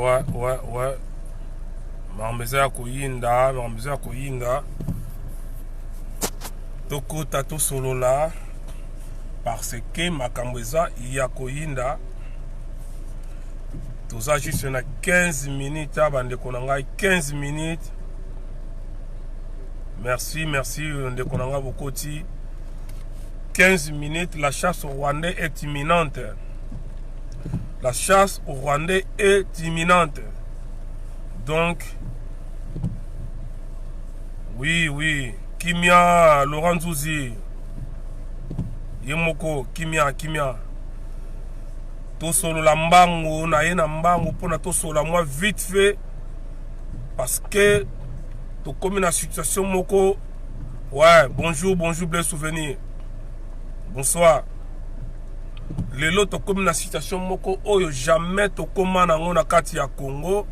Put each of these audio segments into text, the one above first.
Ouais. Mambeza koyinda. Toko tato solo là. Parce que makambeza ya koyinda. Tout ça juste na 15 minutes. Bande konanga 15 minutes. Merci. Bande konanga bokoti. 15 minutes. La chasse au Rwandais est imminente. La chasse au Rwandais est imminente. Donc, oui. Kimia, Laurent Zouzi. Yemoko, Kimia. Tosolo la mbango, na yena mbango, pona tosolo la moi vite fait. Parce que, to comme une situation moko. Ouais, bonjour, bleu souvenir. Bonsoir. Lelo to comme une situation moko, oyo jamais to koma nango na kati ya Congo.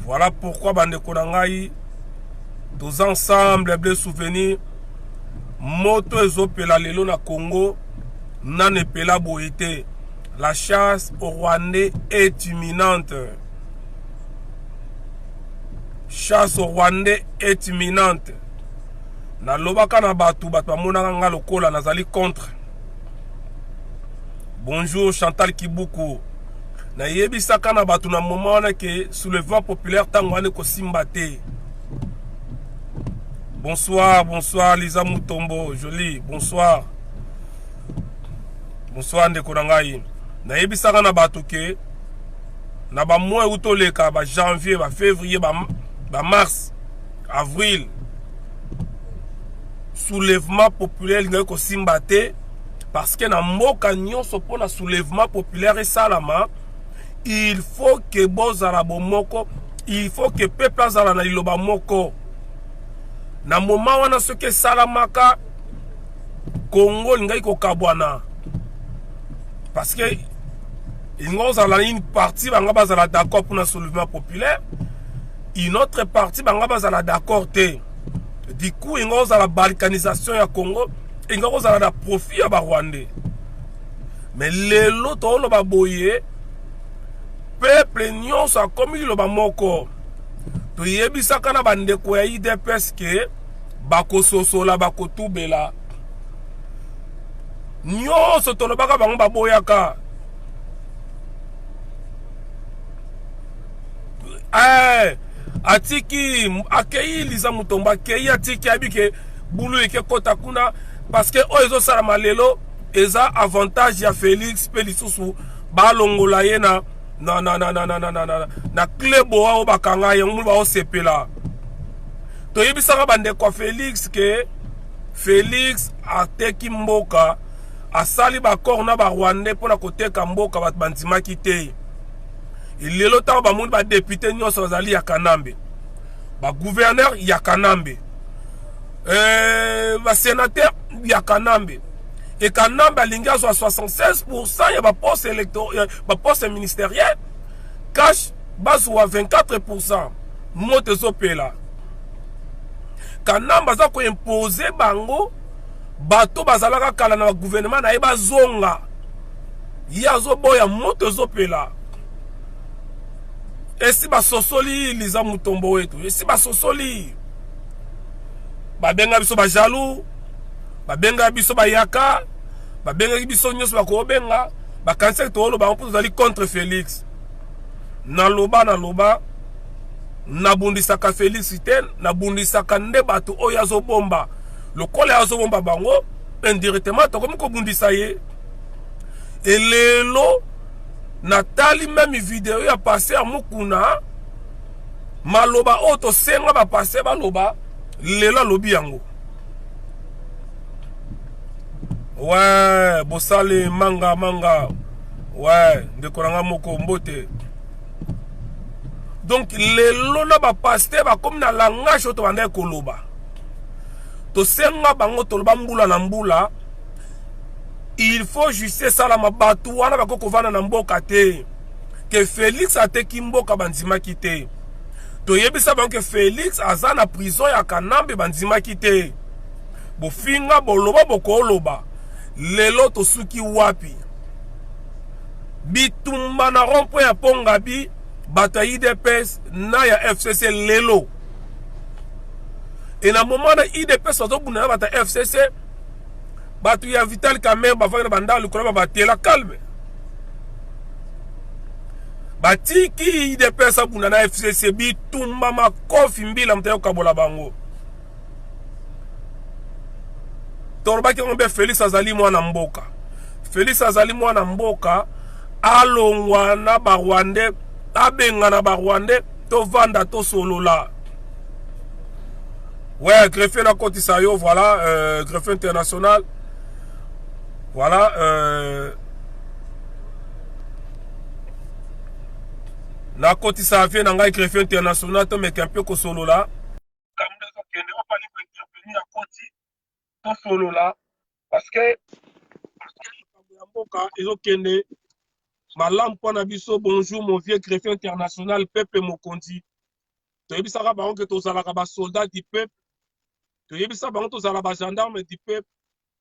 Voilà pourquoi bande konangai tous ensemble bleu souvenir moto ezopela lelo na Congo nane pela boité. La chasse au Rwandais est imminente. Chasse au Rwandais est imminente. Na lobaka na batu monaka nga lokola nazali contre. Bonjour Chantal Kibuku. Na yebisaka na batu na moment wana ke soulèvement populaire tango ane ko simbate. Bonsoir Lisa Mutombo, joli, bonsoir ndeko na ngai. Na yebisaka na batu ke na ba mois utoleka ba janvier, ba février, ba mars, avril. Soulèvement populaire ngai ko simbate parce que na mboka nyonso pona soulèvement populaire et salama. Il faut que bozala bomoko, il faut que peuple azala na liloba moko. Na moment wana soke salamaka Congo ngai ko kabwana. Parce que il ngozala une partie banga bazala d'accord pour na soulèvement populaire, une autre partie banga bazala d'accord te. Du coup il ngozala balkanisation ya Congo, il ngozala da profit ya ba Rwandais. Mais lelo to lo ba boye peuple nyonso akomi loba moko. To yebisaka na bandeko ya IDPS ke bakososola bakotubela. Nyonso to lobaka bango baboyaka. Atiki akei Lisa Mutomba akei atiki abike bulu eke kota kuna parce que oyo salama lelo eza avantage ya Félix Pelisusu balongola ye na klebo wa bakanga yango ba osepela. To yebisaka bande kwa Félix ke Félix ateki mboka asali bakor na ba Rwandais pona koteka mboka bat bandimaki te. Lelo ta ba monde ba député nyonso zali ya Kanambe. Ba gouverneur ya Kanambe. Ba sénateur ya Kanambe. Et Kanambe alinga so 76% ya ba poste électoral, ba poste ministériel. Cash basu wa 24%. Mote zopela. Kanambe za ko imposer bango bato bazalaka kala na gouvernement na eba zonga. Yazo boya mote zopela. Esi ba sosoli Lisa Mutombo wetu. Esi ba sosoli. Babenga biso ba jaloux. Babenga biso ba yaka. Babenga biso nyonso ba ko benga. Ba kanse to lo ba on zali contre Félix. Na loba na bundisaka Félix iten, na bundisaka nde bato oyo azobomba. Lokola azobomba bango indirectement to comme ko bundisa ye. Elelo Natali même vidéo ya passé à Mukuna maloba auto senga ba passé ba loba lela lobi yango. Ouais, bosale manga. Ouais, ndekoranga moko mbote. Donc lelo na ba passé ba comme na langage auto bande koloba. To senga bango to loba mbula na mbula. Il faut juste ça la mabatu wana bako vana na mboka te que Félix ateki mboka bandima kite. To yebisa bango que Félix aza na prison ya Kanambe bandima kite. Bo finga boloba boko loba. Lelo to suki wapi. Bitumba na rompo ya Pongabi bato ya IDPS na ya FCC lelo. Et na moment na IDPS azobunda na bato ya FCC, bato ya Vital Kamerhe bavandi na bandako likolo batela calme. Batiki IDPS abunda na FCC bitumba makofi mbila mtayo kabola bango. Torobaki ngombe Félix azali mwana mboka. Félix azali mwana mboka alongwa na Barwandais, abenga na Barwandais to vanda to solola. Ouais, greffier na Côte Sayo, voilà, greffier international. Voilà, na Côte Sayo na ngai greffier international to meka mpe ko solola. Kamunda ko kende ko pali ko intervenir na Côte to solola parce que mboka ezokende malamu mpona biso. Bonjour mon vieux greffier international Pepe Mokonzi. Toyebisaka bango ke tozalaka basoldat du peuple, toyebisa bango tozala bagendarme du peuple,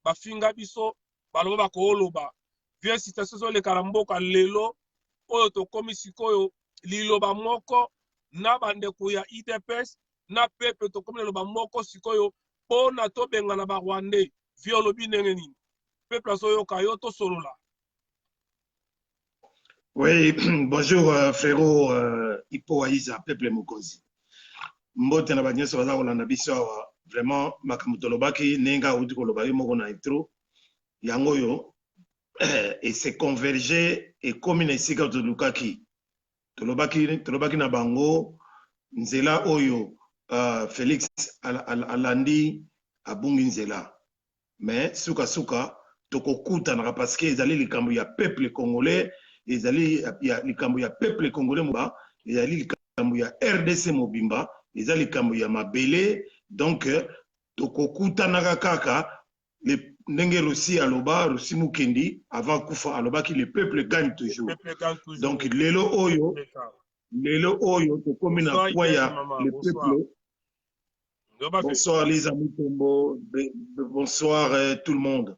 bafinga biso baloba bakooloba vieux citation ezoleka na mboka lelo oyo tokomi sikoyo liloba moko na bandeko ya IDPS na peuple tokomi liloba moko sikoyo mpona tobenga na Barwandais. Vieux olobi ndenge nini peuple azoyoka yo tosolola. Oui, bonjour frérot Hippo Aïza, Peuple Mokonzi. Mbote na banyeso baza kolanda biso awa vraiment makambo tolobaki nenga uti koloba yo moko na intro yango yo et c'est converger et comme na esika tolukaki tolobaki na bango nzela oyo Félix alandi abungi nzela mais suka tokokutanaka parce que ezali likambo ya peuple congolais, ezali ya likambo ya peuple congolais moba, ezali likambo ya RDC mobimba, ezali likambo ya mabele. Donc tokokutanaka kaka ndenge Russie aloba, Russie mukendi avant kufa aloba ki le peuple gagne toujours. Donc lelo oyo tokomi na point ya le peuple. Bonsoir les amis Tombo, bonsoir tout le monde.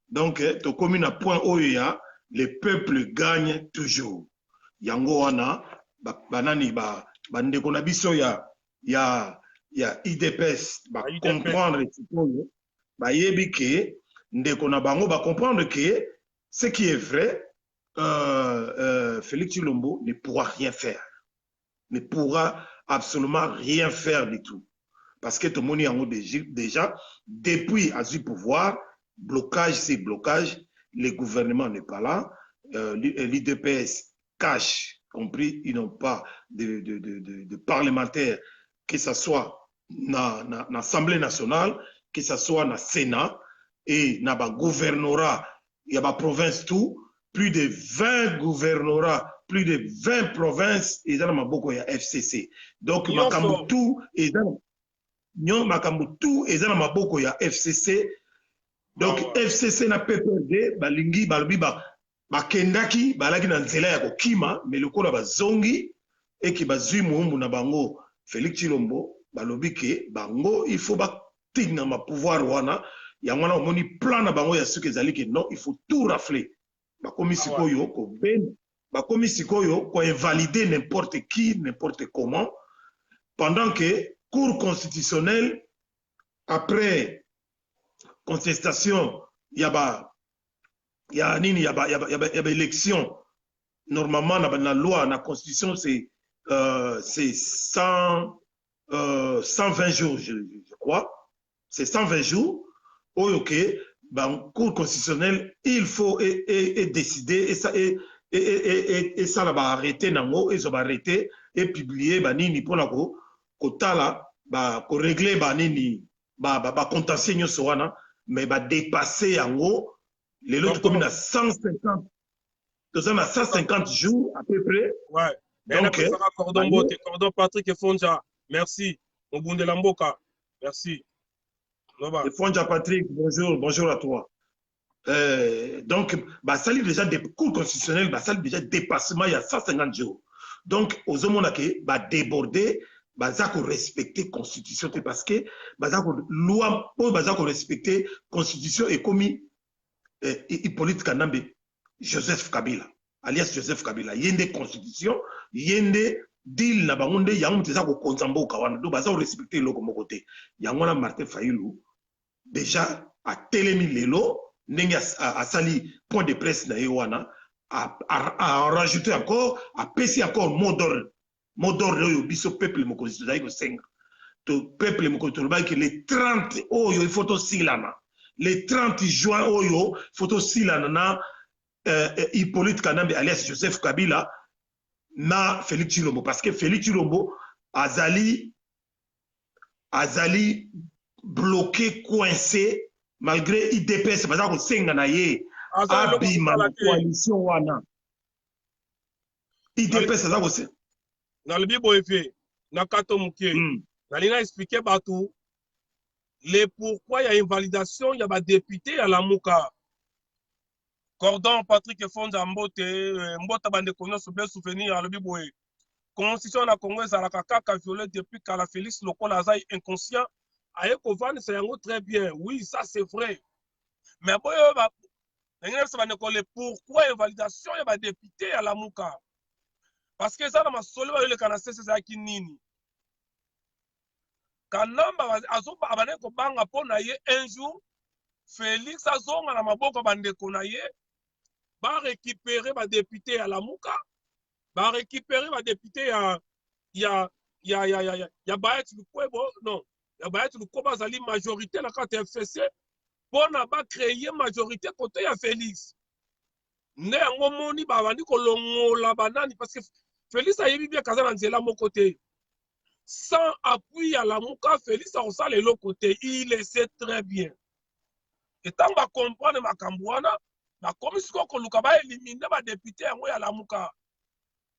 Donc tokomi na point oyo ya le peuple gagne toujours. Yango wana banani bandeko na biso ya IDPS ba comprendre sikoyo bayebi ke ndeko na bango ba comprendre que ce qui est vrai, Félix Tshilombo ne pourra rien faire, ne pourra absolument rien faire du tout, parce que tout le monde yango déjà depuis à du pouvoir, blocage c'est blocage, le gouvernement n'est pas là, l'IDPS cache, compris, ils n'ont pas de parlementaires, que ce soit dans l'Assemblée nationale, que ce soit dans le Sénat, et dans le gouvernorat, il y a la province tout, plus de 20 gouvernorats, plus de 20 provinces, et dans le FCC. Donc, Makambutu, et dans le FCC. Donc, FCC na PPRD, balingi, balobi, bakendaki, balaki na nzela ya kokima, mais le kola bazongi, et ki bazui muumbu na bango, Félix Tshilombo, balobi ke, bango, il faut bating na ma pouvoir wana, yangwana omoni plan na bango ya suke zali ke non, il faut tout rafler. Bakomi sikoyo, ko ben, bakomi sikoyo, ko invalider n'importe qui, n'importe comment, pendant que, Cour constitutionnelle, après contestation, il y a élection. Normalement, dans la loi, dans la constitution, c'est 120 jours, je crois. C'est 120 jours. Ok, dans Cour constitutionnelle, il faut décider, et ça va arrêter, et ça va arrêter, et publier, nini pour la kotala, régler, nini, contentieux nyonso wana, mais dépasser en haut, les autres communes à 150 jours à peu près. Ouais. Donc, Cordon Patrick et Fonja, merci. Obunde Lamboka, merci. Et Fonja Patrick, bonjour à toi. Donc, ça lit déjà des cours constitutionnels, ça lit déjà dépassement il y a 150 jours. Donc, aux hommes qui va déborder, ça qu'on respecter constitution parce que ça qu'on loi pour ça qu'on respecter constitution et commis Hippolyte Kanambe, Joseph Kabila. alias Joseph Kabila yende constitution yende deal na bango nde yango teza ko konsambo kawana do baza respecter loko moko te yango na Martin Fayulu déjà a telemi lelo ndenge asali point de presse na yewana a rajouté encore a pesi encore mot d'ordre oyo biso peuple mokonzi tozali kosenga to peuple mokonzi tolobaki que le 30 oyo il faut tosilana le 30 juin oyo il faut tosilana na Hippolyte Kanambe alias Joseph Kabila na Félix Tshilombo parce que Félix Tshilombo azali bloqué coincé malgré IDPS baza ko senga na ye abima na coalition wana IDPS baza ko senga na le bibo efe na kato muke na lina expliquer batou les pourquoi il y a invalidation il y a ba député à la Muka Cordon Patrick Fonza Mbota bande konyo souvenir souvenir à le bibo constitution na Congo za la kaka violée depuis qu'à la Félix Lokola azai inconscient aye kovan c'est yango très bien oui ça c'est vrai mais boyo ba le pourquoi invalidation il y a ba député à la Muka parce que ça na masolo ba le kana sese za kinini kanamba azoba abane ko banga pona ye un jour Félix azonga na maboko bande konaye ba récupérer ba député à la Muka ba récupérer ba député ya Bayet Lukwebo non ya Bayet Lukwebo zali majorité na carte FCC pona ba créer majorité côté ya Félix ne yango moni ba bandi ko longola banani parce que Félix a yebi bien kazana nzela mo côté sans appui à la Muka Félix a osala le côté il le sait très bien et tant ba comprendre makambwana ba komisiko ko luka ba éliminer ba député yango ya la Muka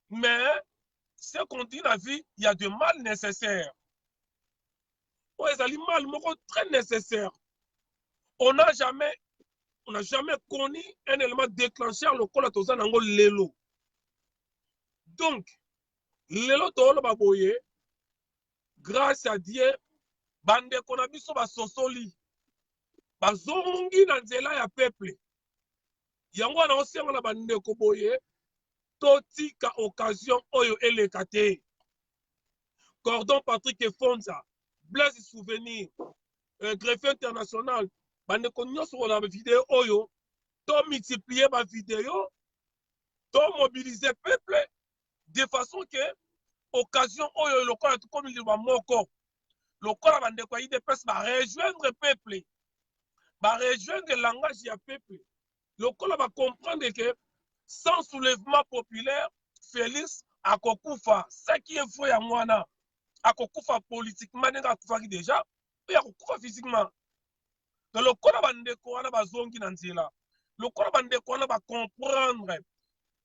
mais ce qu'on dit dans la vie il y a de mal nécessaire oh ça li mal moko très nécessaire on n'a jamais connu un élément déclencheur le col atoza nango lelo donc lelo to lo baboye grâce à Dieu bande kona biso ba sosoli bazongi na nzela ya peuple yango na osenga na bande ko boye totika occasion oyo elekate Cordon Patrick Fonza Blaise Souvenir greffier international bande ko nyonso na vidéo oyo to multiplier ba vidéo to mobiliser peuple de façon que occasion oyo lokola tout comme le moko lokola bande ko IDPS ba rejoindre peuple ba rejoindre langage ya peuple lokola ba comprendre que sans soulèvement populaire Félix akokufa ce qui est faux ya mwana akokufa politiquement nenga akufaki déjà et akokufa physiquement donc lokola bande ko wana bazongi na nzela lokola bande ko wana ba comprendre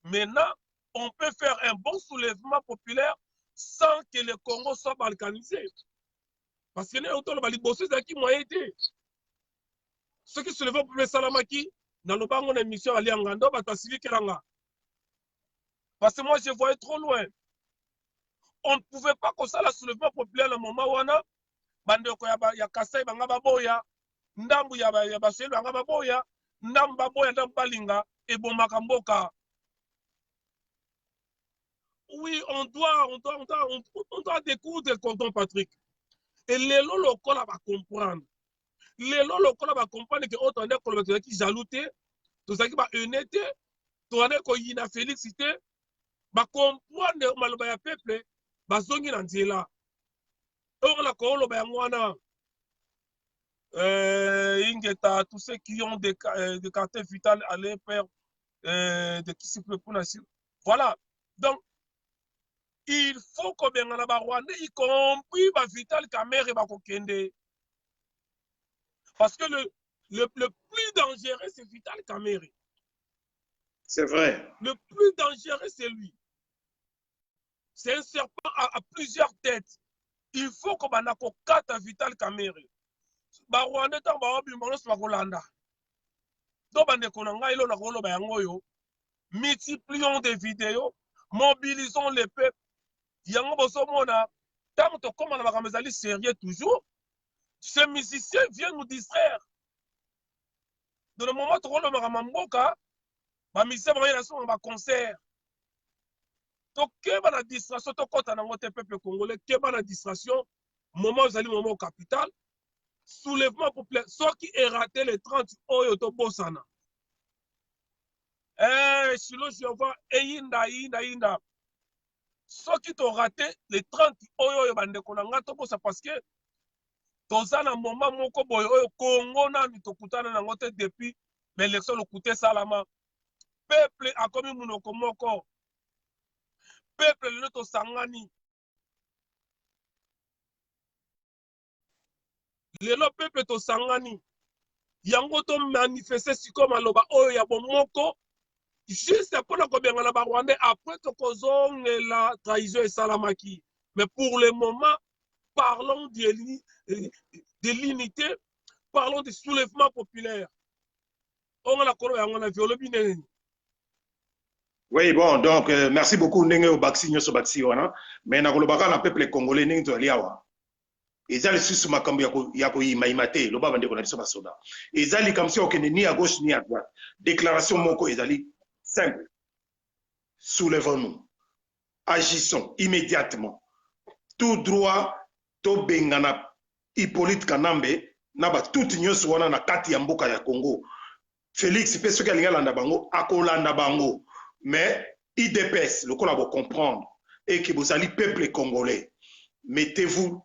maintenant on peut faire un bon soulèvement populaire sans que le Congo soit balkanisé parce que ne autour ba liboso zaki moyen été ceux qui soulèvent populaire salamaki dans le bango na émission ali ngando ba tasili kelanga parce que moi je voyais trop loin on ne pouvait pas comme ça la soulèvement populaire le moment wana bande ko ya Kasai banga baboya ndambu ya baselu banga baboya ndambu baboya ndambu balinga et bomaka mboka oui on doit découdre Cordon Patrick et les lokola va comprendre les lokola va comprendre que autant de kolobaki qui jalouté tout ça qui va honnêteté tout ane ko yina félicité ba comprendre maloba ya peuple bazongi na nzela or la ko loba yango wana ingeta tous ceux qui ont des cartes vitales aller faire de qui se peut pour voilà donc il faut que bengana ba Rwanda y compris ba Vital Kamerhe ba kokende parce que le plus dangereux c'est Vital Kamerhe. C'est vrai. Le plus dangereux c'est lui. C'est un serpent à plusieurs têtes. Il faut que banako kata Vital Kamerhe. Ba Rwanda ta ba obimano so kolanda. Do bande konanga ilo na kolo ba yango yo. Multiplions des vidéos, mobilisons les peuples. Yango boso mona tant que comme on a kamezali sérieux toujours. Ces musiciens viennent nous distraire. Dans le moment où on a mamboka, bamisien bango na songa baconcert tokeba na distraction tokɔta nango te peuple congolais keba na distraction moment ozali moment au capital soulèvement populaire soki eraté le 30 oyo tobosana Shilo Jehova eyinda soki torate le 30 oyo bandeko na nga tobosa parce que toza na moment moko boye oyo Congo nani tokutana nango te depuis l'élection lokute salama peuple akomi munoko moko peuple lelo tosangani lelo peuple tosangani yango to manifester siko maloba oyo ya bomoko juste mpona kobengana barwandais après tokozongela trahison esalamaki mais pour le moment parlons de l'unité parlons du soulèvement populaire on a kolo yango na violo binene. Oui, bon, donc, merci beaucoup, Ndenge Obaksi, Nyoso Baksi, mais na kolobaka na peuple congolais, Ndenge Toaliawa. Ezali susu makambo yako imaimate, loba bande kona biso basoda. Ezali comme si okene ni à gauche ni à droite. Déclaration moko ezali simple. Soulevons-nous. Agissons immédiatement. Tout droit, to bengana Hippolyte Kanambe, naba tout nyoso wana na kati ya mboka ya Congo. Félix pe soki alinga landa bango, akolanda bango. Mais IDPS, le qu'on va comprendre, et que vous allez peuple congolais, mettez-vous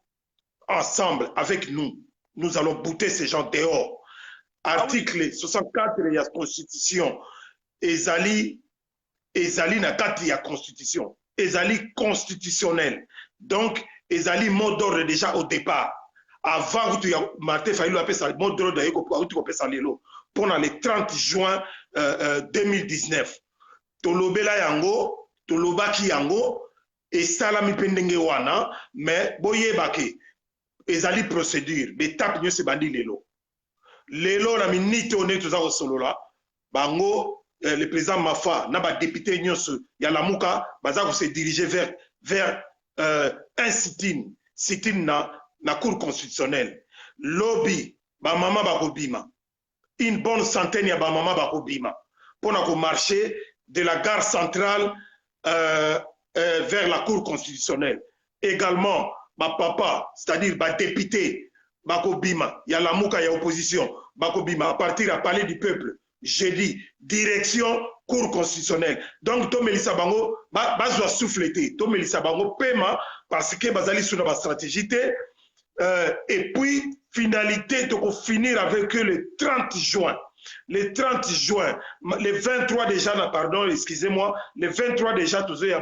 ensemble avec nous. Nous allons bouter ces gens dehors. Article 64 de la Constitution. Ezali na kati ya Constitution. Ezali constitutionnel. Donc, ezali mot d'ordre déjà au départ. Avant, Martin Fayulu a fait ça, mot d'ordre pendant le 30 juin 2019. Tolobela yango, tolobaki yango, et salami pendenge wana, mais boyebake, ezali procédure, l'étape nyo se bandi lelo. Lelo na minute on est tous au solo là, bango, le président Mafa, naba député nyo se, yalamuka, baza se diriger vers un sit-in na cour constitutionnelle. Lobby, ba mama bakobima, une bonne centaine ya ba mama bakobima, pour na ko marcher de la gare centrale vers la cour constitutionnelle. Également, ma papa, c'est-à-dire ma député, Bakobima, il y a la mouka, il y a opposition, Bakobima, à partir à Palais du Peuple, jeudi, direction cour constitutionnelle. Donc, Tom Melissa Bango, doit souffleter. Tom Melissa Bango, paiement, parce que Bazali sur la stratégie. Et puis, finalité, donc finir avec eux le 30 juin. Le 30 juin, le 23 déjà, pardon, excusez-moi, le 23 déjà, tout ça,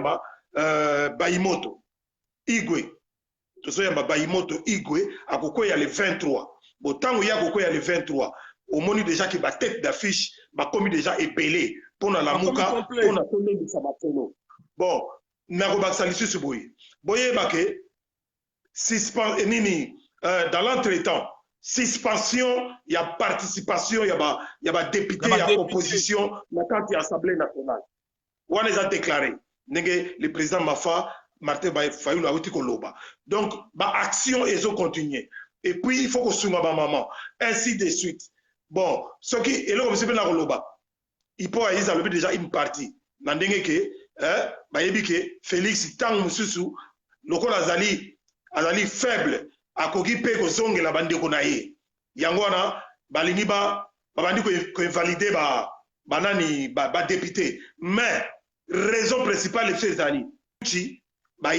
Baïmoto, Igwe. Tout ça, Baïmoto, Igwe, à Koko, il y a le 23. Bon, tant qu'il y a Koko, il y a le 23. Au moment déjà que ma tête d'affiche, ma commis déjà épelée, pour la mouka, pour la tournée de Sabatolo. Bon, Naroba Salisu Suboui. Boye Bake, dans l'entretemps, suspension, il y a participation, il y a député, il y a opposition, la carte de l'Assemblée nationale. On les a déclarés. Le président Mafa, Martin Fayulu a dit Koloba. Donc, action, ils ont continué. Et puis, il faut qu'on soume à ma maman. Ainsi de suite. Bon, ce qui est là, c'est bien Koloba. Il peut y avoir déjà une partie. Nandenge que, Félix, Tang Moussou, le col Azali faible. Akoki pe ko zonge la bande ko na ye yango wana balingi bandi ko invalider banani ba député mais raison principale c'est ezali ti ba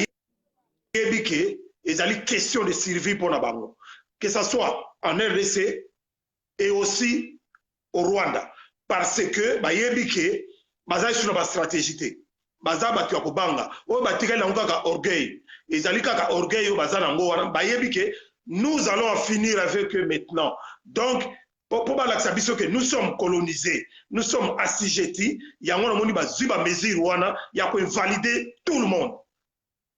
yebike ezali question de survie pour na bango que ça soit en RDC et aussi au Rwanda parce que ba yebike bazali sur ba stratégie baza batu ya kobanga oyo batikali yango kaka orgueil ezali kaka orgueil oyo baza nango wana bayebi ke nous allons en finir avec eux maintenant. Donc pour balakisa biso que nous sommes colonisés, nous sommes assujettis, yango na moni bazwi ba mesure wana ya ko invalider tout le monde.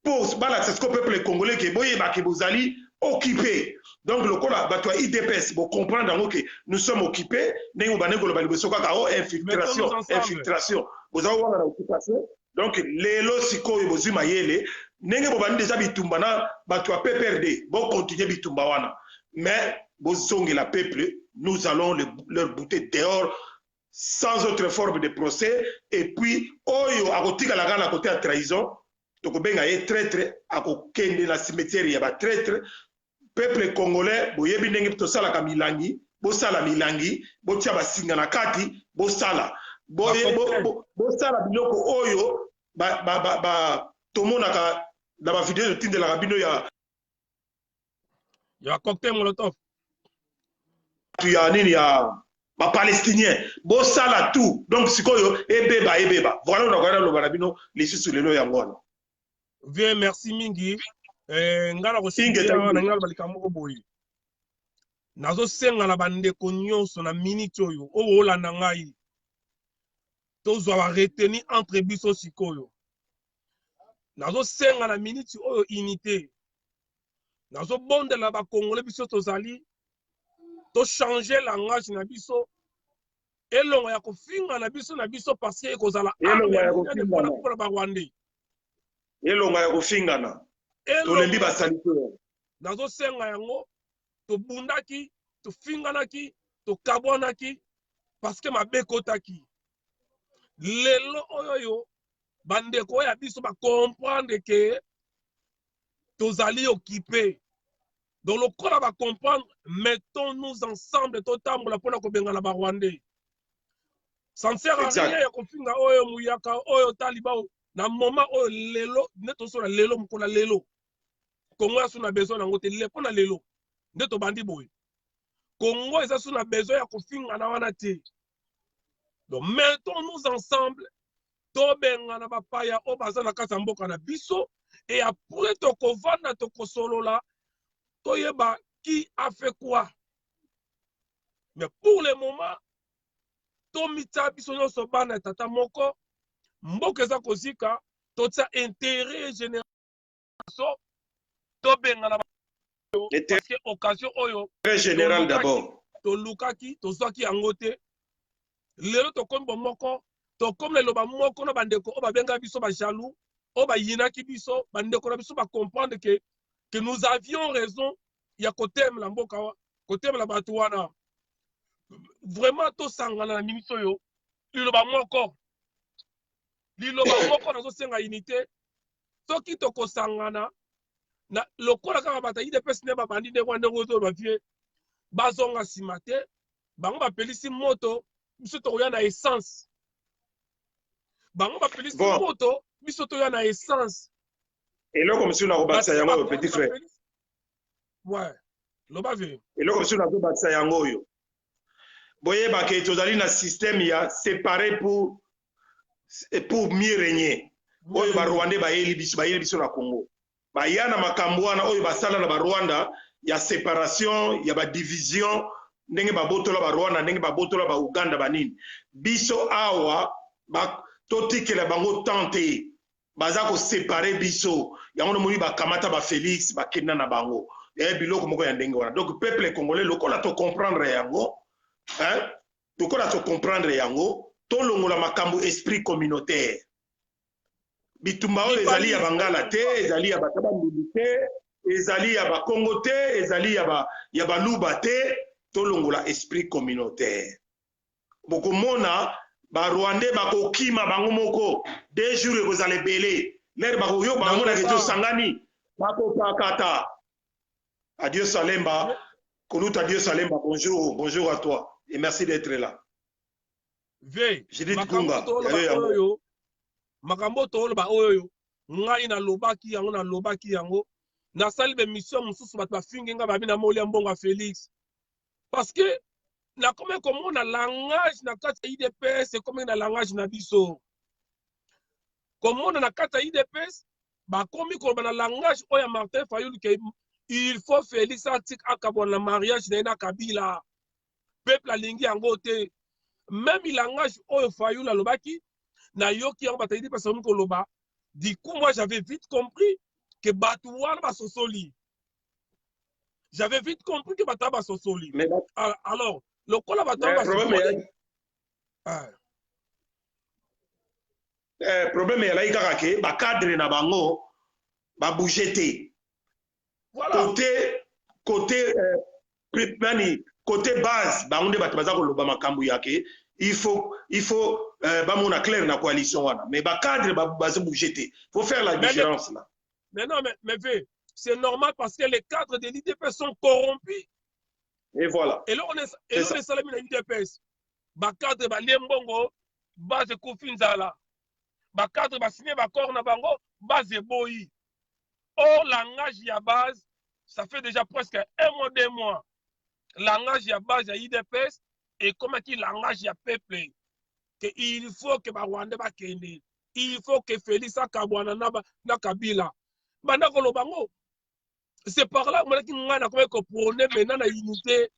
Pour balakisa ce peuple congolais ke boyeba ke bozali occupé. Donc le col bato ya IDPS bo comprendre que nous sommes occupés, ndenge baneko lo baliboso kaka infiltration. Bozawa wana na occupation. Donc, les sikoyo bozi mayele, nenge bobani déjà bitumba na bato a PPRD, bon continuer bitumba wana. Mais bozonge la peuple, nous allons leur bouter dehors sans autre forme de procès, et puis, oyo, akotika la gana côté à trahison, tokobenga ye traître, akokende na cimetière ya ba traître, peuple congolais, boyebi ndenge tosala ka milangi, bosala milangi, botia basinga na kati, bosala. Bosala biloko oyo, tomonaka, na ba vidéo de tinde la bino ya cocktail molotov. Tu as nini ya ba palestinien bosala tout donc sikoyo ebeba voilà on a le barabino les sous lelo ya ngwana Bien merci mingi ngala ko singa na ngala balikambo ko boyi nazo senga na bande ko nyonso na minute oyo o olanda ngai tozwa ba retenir entre biso sikoyo nazo senga na minute oyo unité nazo bondela ba congolais biso tozali to changer langage na biso elongo ya kofinga na biso parce que kozala elongo ya kofinga na ba Rwandais elongo ya kofinga na tolembi basali to nazo senga yango to bundaki to finganaki to kabwanaki parce que mabekotaki lelo oyo bandeko ya biso ba comprendre que tozali occupé. Donc le corps va comprendre, mettons-nous ensemble totambola pona ko benga na ba Rwandais. Ça ne sert à rien ya kofinga oyo muyaka oyo taliba na moment oyo lelo neto so na lelo mkola lelo. Congo ya suna besoin na ngote le pona lelo. Neto bandi boy. Congo eza suna besoin ya kofinga na wana te. Donc mettons-nous ensemble to benga na ba paya o baza na kasa mboka na biso et après to kovanda to kosolola Toyeba qui a fait quoi? Mais pour le moment, Tomita bisono sobana tata moko mbokeza kozika totsa intérêt général to benga na parce que occasion oyo très général d'abord to lukaki to zwaki angote lelo to kombo moko to comme le loba moko na bandeko o ba benga biso ba jaloux o ba yinaki biso bandeko na biso ba comprendre que nous avions raison. Il y a côté la mboka côté la batuana vraiment to sangana na mimiso yo liloba moko nazo senga unité soki to ko sangana na lokola kaka bata ide pesi ne ba bandi de kwande ngoto ba vie bazonga simate bango ba pelisi moto biso to ya na essence bango ba pelisi moto biso to ya na essence et là comme si on a rebattu yango petit frère. Ouais, l'obave. Et là, comme si on a rebattu yango yo. Boye ba ke tozali na système ya séparé pour mieux régner. Oyo ba Rwanda ba yeli biso na Congo. Ba yana makambo wana oyo ba sala na ba Rwanda ya séparation, ya ba division, ndenge ba botola ba Rwanda, ndenge ba botola ba Uganda banini. Biso awa ba totikela bango tante. Baza ko séparer biso. Yango moni ba kamata ba Félix ba kenda na bango. Biloko moko ya ndenge wana. Donc peuple congolais lokola to comprendre yango, hein? Lokola to comprendre yango, to longola makambo esprit communautaire. Bitumba oyo ezali ya bangala te, ezali ya bataba mbili te, ezali ya ba Congo te, ezali ya ba Luba te, to longola esprit communautaire. Bokomona ba Rwandais bakokima bango moko 2 jours ekozala ebele. Lere bakoyo bango na keto sangani bakokakata. Adieu Salemba, Koluta Dieu Salemba, bonjour, bonjour à toi et merci d'être là. Ve, j'ai dit Kunga, makambo tolo ba oyo, ngai na lobaki yango, na sali be mission mususu bat ba fingenga ba bina moli mbonga Félix. Parce que na comme na langage na kata IDPS c'est comme na langage na biso. Comme na kata IDPS, ba komi ko na langage oya Martin Fayulu ke il faut Félix Atik akabon la mariage na Kabila. Peuple alingi yango te. Même il langage oyo Fayulu la lobaki na yoki yango bataidi parce que loba. Du coup moi j'avais vite compris que Batouana ba sosoli. J'avais vite compris que Bataba sosoli. Mais alors, le kola Bataba sosoli. Problème ya laika ke ba cadre na bango ba bouger te. Voilà. Côté côté base bango bato baza koloba makambo yake il faut bamona clair na coalition wana mais cadre baza bouger te faut faire la différence là. Mais non mais c'est normal parce que les cadres de l'IDPS sont corrompus. Et voilà. Et là on est salami na l'IDPS. Cadre ba liembongo base kufinzala. Cadre ba signé ba corps na bango base boyi. Or langage ya base ça fait déjà presque 1 mois 2 mois. Langage ya base ya IDPS et comme qui langage ya peuple que il faut que ba Rwanda ba kende. Il faut que Félix Kabwana na Kabila. Banda kolobango. C'est par là que ngana comme ko prôner maintenant la unité.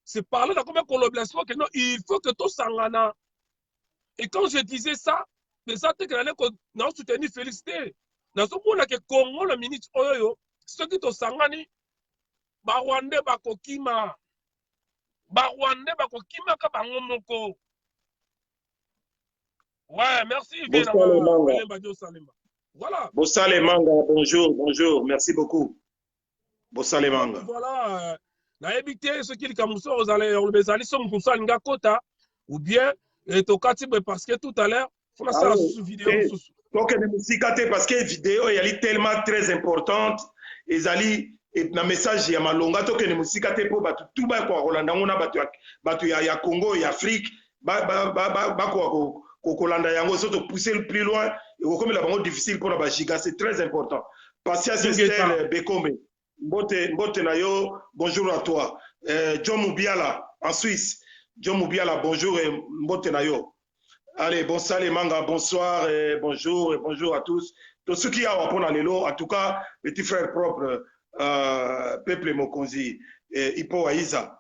C'est par là comme ko l'obligation que non, il faut que tout sangana. Et quand je disais ça, mais ça te que na soutenir Félix T. Na so mona que Congo la minute oyo, ce qui to sangani ba Rwanda ba kokima. Ba Rwanda ba kokima ka bango moko. Ouais, merci. Voilà. Bossale Manga, bonjour, merci beaucoup. Bossale Manga. Voilà. Na éviter ce qui est comme ça, vous allez le bezali som kusal ngakota ou bien tokati parce que tout à l'heure, faut la faire sous vidéo sous. Donc ne musikate parce que vidéo est tellement très importante et zali et na message ya malonga to que ne musikate po batu tout ba ko Rolanda ngona batu ya Congo et Afrique ba ko Kolanda yango soto pousser le plus loin et comme la bango difficile pour la giga c'est très important. Patience Esther Bekome. Mbote na yo, bonjour à toi. John Moubiala en Suisse. John Moubiala, bonjour et mbote na yo. Allez, bonsoir les mangas, bonsoir et bonjour à tous. Tous ceux qui ont appris à l'élo, en tout cas, petit frère propre, Peuple Mokonzi, Ipo Aïza,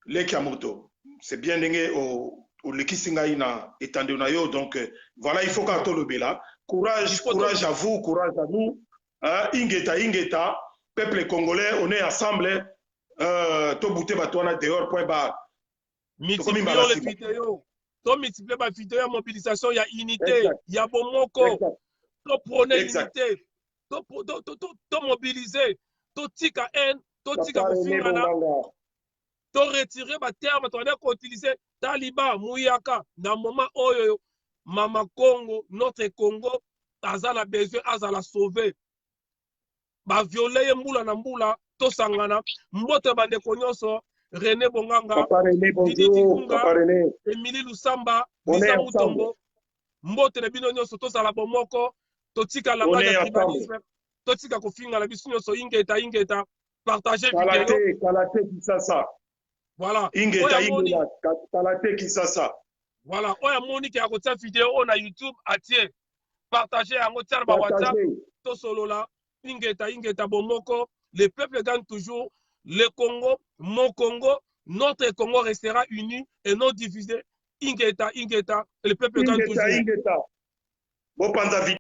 les Kiamoto. C'est bien dingue au Lekisingaïna étendu na yo. Donc voilà, il faut qu'à tout le là. Courage à vous, courage à nous. Ingeta. Peuple congolais, on est ensemble. To bouté batouana dehors point bas. Multiplions les vidéos. To multiplier ma vidéo, mobilisation, il y a unité, il y a bomoko. To prôner l'unité. To mobiliser. To tika haine, to tika kofingana. To retirer ma terme, to aller utiliser Taliban, Mouyaka, dans moment oyo, Mama Congo, notre Congo, azala besoin, azala sauver. Ba violer mbula na mbula, to sangana, mbote bande konyoso, René Bonganga, Didi Tikunga, Emily Lusamba, Bisa Mutombo, mbote na bino nyoso, to sala bomoko, to tika langa ya tribalisme, to tika kofinga la bisu nyoso, ingeta, partager vidéo. Kalate Kisasa. Voilà. Kalate Kisasa. Voilà. Oya Monique a kotia vidéo na YouTube atie. Partager en motiar ba WhatsApp. To solo la. Ingeta bomoko. Le peuple gagne toujours. Le Congo, mon Congo, notre Congo restera uni et non divisé. Ingeta. Le peuple gagne toujours. Bon,